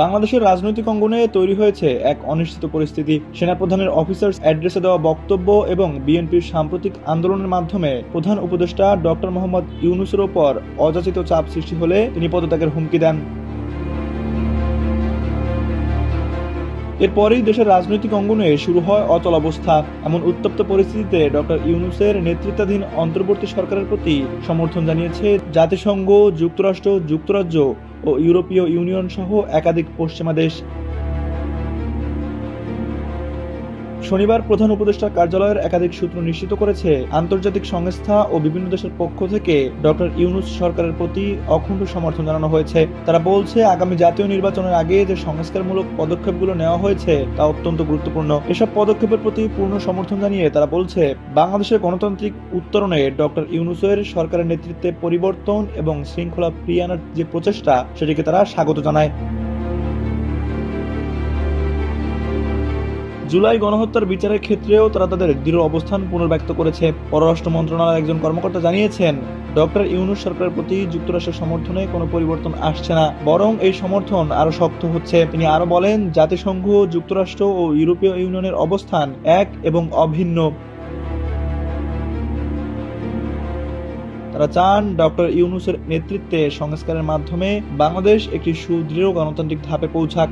বাংলাদেশের রাজনৈতিক অঙ্গনে তৈরি হয়েছে এক অনিশ্চিত পরিস্থিতি। সেনাপ্রধানের অফিসার্স অ্যাড্রেসে দেওয়া বক্তব্য এবং বিএনপির সাম্প্রতিক আন্দোলনের মাধ্যমে প্রধান উপদেষ্টা ডক্টর মোহাম্মদ ইউনূসের ওপর অযাচিত চাপ সৃষ্টি হলে তিনি পদত্যাগের হুমকি দেন। এরপরেই দেশের রাজনৈতিক অঙ্গনে শুরু হয় অচলাবস্থা। এমন উত্তপ্ত পরিস্থিতিতে ডক্টর ইউনূসের নেতৃত্বাধীন অন্তর্বর্তী সরকারের প্রতি সমর্থন জানিয়েছে জাতিসংঘ, যুক্তরাষ্ট্র, যুক্তরাজ্য ও ইউরোপীয় ইউনিয়ন সহ একাধিক পশ্চিমা দেশ। শনিবার প্রধান উপদেষ্টার কার্যালয়ের একাধিক সূত্র নিশ্চিত করেছে, আন্তর্জাতিক সংস্থা ও বিভিন্ন দেশের পক্ষ থেকে ডক্টর ইউনূস সরকারের প্রতি অখণ্ড সমর্থন জানানো হয়েছে। তারা বলছে, আগামী জাতীয় নির্বাচনের আগে যে সংস্কারমূলক পদক্ষেপগুলো নেওয়া হয়েছে তা অত্যন্ত গুরুত্বপূর্ণ। এসব পদক্ষেপের প্রতি পূর্ণ সমর্থন জানিয়ে তারা বলছে, বাংলাদেশের গণতান্ত্রিক উত্তরণে ডক্টর ইউনূসের সরকারের নেতৃত্বে পরিবর্তন এবং শৃঙ্খলা ফিরিয়ে আনার যে প্রচেষ্টা, সেটিকে তারা স্বাগত জানায়। জুলাই গণহত্যার বিচারের ক্ষেত্রেও তারা তাদের দৃঢ় অবস্থান পুনর্ব্যক্ত করেছে। পররাষ্ট্র মন্ত্রণালয়ের একজন কর্মকর্তা জানিয়েছেন, ডক্টর ইউনূস সরকারের প্রতি যুক্তরাষ্ট্রের সমর্থনে কোনো পরিবর্তন আসছে না, বরং এই সমর্থন আরো শক্ত হচ্ছে। তিনি আরো বলেন, জাতিসংঘ, যুক্তরাষ্ট্র ও ইউরোপীয় ইউনিয়নের অবস্থান এক এবং অভিন্ন। তারা চান ডক্টর ইউনূসের নেতৃত্বে সংস্কারের মাধ্যমে বাংলাদেশ একটি সুদৃঢ় গণতান্ত্রিক ধাপে পৌঁছাক।